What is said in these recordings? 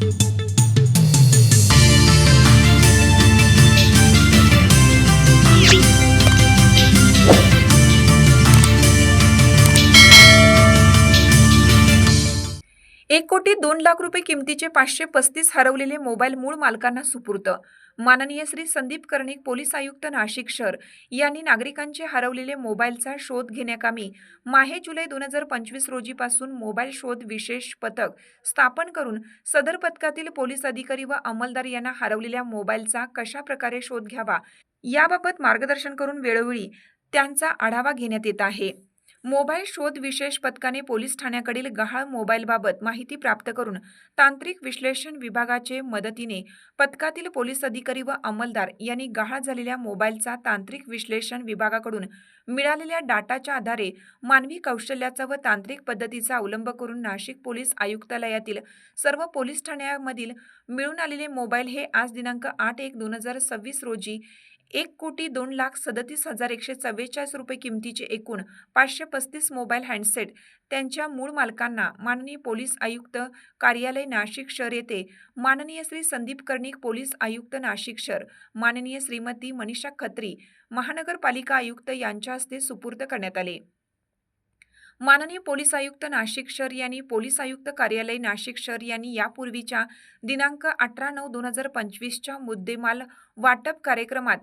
₹1,02,00,000 किमतीचे 535 हरवलेले मोबाईल मूळ मालकांना सुपूर्द. माननीय श्री संदीप कर्णिक, पोलीस आयुक्त, नाशिक शहर यांनी नागरिकांचे हरवलेले मोबाईलचा शोध घेण्याकामी माहे-जुलै 2025 रोजीपासून मोबाईल शोध विशेष पथक स्थापन करून सदर पथकातील पोलीस अधिकारी व अंमलदार यांना हरवलेल्या मोबाईलचा कशाप्रकारे शोध घ्यावा याबाबत मार्गदर्शन करून वेळोवेळी त्यांचा आढावा घेण्यात येत आहे. मोबाईल शोध विशेष पथकाने पोलीस ठाण्याकडील गहाळ मोबाईलबाबत माहिती प्राप्त करून तांत्रिक विश्लेषण विभागाचे मदतीने पथकातील पोलीस अधिकारी व अंमलदार यांनी गहाळ झालेल्या मोबाईलचा तांत्रिक विश्लेषण विभागाकडून मिळालेल्या डाटाच्या आधारे मानवी कौशल्याचा व तांत्रिक पद्धतीचा अवलंब करून नाशिक पोलीस आयुक्तालयातील सर्व पोलीस ठाण्यामधील मिळून आलेले मोबाईल हे आज दिनांक 8/1/2026 रोजी ₹1,02,37,144 किमतीचे एकूण 535 मोबाईल हँडसेट त्यांच्या मूळ मालकांना माननीय पोलीस आयुक्त कार्यालय नाशिक शहर येथे माननीय श्री संदीप कर्णिक, पोलीस आयुक्त नाशिक शहर, माननीय श्रीमती मनीषा खत्री, महानगरपालिका आयुक्त यांच्या हस्ते सुपूर्द करण्यात आले. माननीय पोलीस आयुक्त नाशिक शहर यांनी पोलीस आयुक्त कार्यालय नाशिक शहर यांनी यापूर्वीच्या दिनांक 18/9/2025 च्या मुद्देमाल वाटप कार्यक्रमात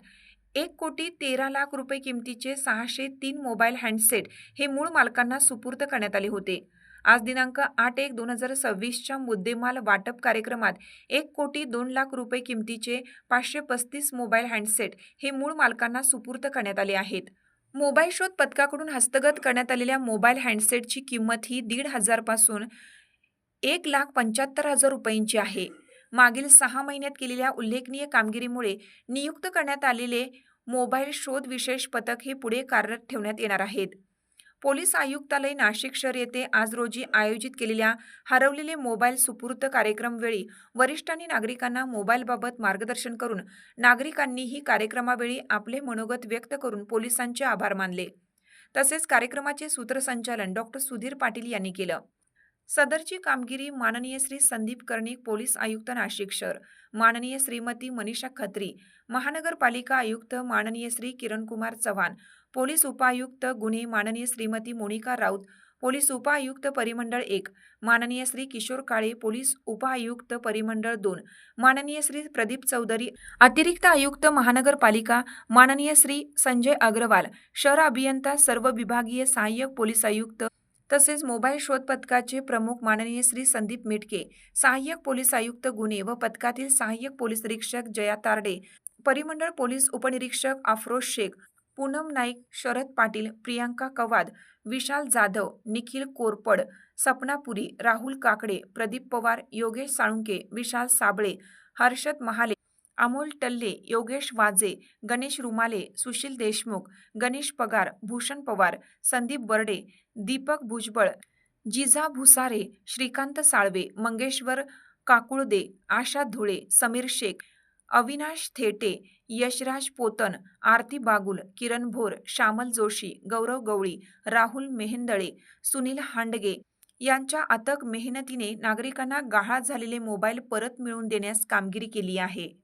₹1,13,00,000 किमतीचे 603 मोबाईल हँडसेट हे मूळ मालकांना सुपूर्द करण्यात आले होते. आज दिनांक 8/1/2026 च्या मुद्देमाल वाटप कार्यक्रमात ₹1,02,00,000 किमतीचे 535 मोबाईल हँडसेट हे मूळ मालकांना सुपूर्द करण्यात आले आहेत. मोबाईल शोध पथकाकडून हस्तगत करण्यात आलेल्या मोबाईल हँडसेटची किंमत ही ₹1,500 पासून ₹1,75,000 आहे. मागील 6 महिन्यात केलेल्या उल्लेखनीय कामगिरीमुळे नियुक्त करण्यात आलेले मोबाईल शोध विशेष पथक हे पुढे कार्यरत ठेवण्यात येणार आहेत. पोलीस आयुक्तालय नाशिक शहर येथे आज रोजी आयोजित केलेल्या हरवलेले मोबाईल सुपूर्द कार्यक्रमवेळी वरिष्ठांनी नागरिकांना मोबाईलबाबत मार्गदर्शन करून नागरिकांनीही कार्यक्रमावेळी आपले मनोगत व्यक्त करून पोलिसांचे आभार मानले. तसेच कार्यक्रमाचे सूत्रसंचालन डॉ. सुधीर पाटील यांनी केलं. सदरची कामगिरी माननीय श्री संदीप कर्णिक, पोलीस आयुक्त नाशिक शहर, माननीय श्रीमती मनीषा खत्री, महानगरपालिका आयुक्त माननीय श्री किरणकुमार चव्हाण, पोलीस उपायुक्त गुन्हे माननीय श्रीमती मोनिका राऊत, पोलीस उपायुक्त परिमंडळ 1 माननीय श्री किशोर काळे, पोलीस उपायुक्त परिमंडळ 2 माननीय श्री प्रदीप चौधरी, अतिरिक्त आयुक्त महानगरपालिका माननीय श्री संजय अग्रवाल, शहर अभियंता, सर्व विभागीय सहाय्यक पोलीस आयुक्त, तसेच मोबाईल शोध पथकाचे प्रमुख माननीय श्री संदीप मिटके, सहाय्यक पोलीस आयुक्त गुन्हे व पथकातील सहाय्यक पोलीस निरीक्षक जया तारडे, परिमंडळ पोलीस उपनिरीक्षक अफरोज शेख, पूनम नाईक, शरद पाटील, प्रियांका कवाद, विशाल जाधव, निखिल कोरपड, सपना पुरी, राहुल काकडे, प्रदीप पवार, योगेश साळुंके, विशाल साबळे, हर्षद महाले, अमोल टल्ले, योगेश वाजे, गणेश रुमाले, सुशील देशमुख, गणेश पगार, भूषण पवार, संदीप बर्डे, दीपक भुजबळ, जिजा भुसारे, श्रीकांत साळवे, मंगेश्वर काकुळदे, आशा धुळे, समीर शेख, अविनाश थेटे, यशराज पोतन, आरती बागुल, किरण भोर, श्यामल जोशी, गौरव गवळी, राहुल मेहेंदळे, सुनील हांडगे यांच्या अथक मेहनतीने नागरिकांना गहाळ झालेले मोबाईल परत मिळवून देण्यास कामगिरी केली आहे.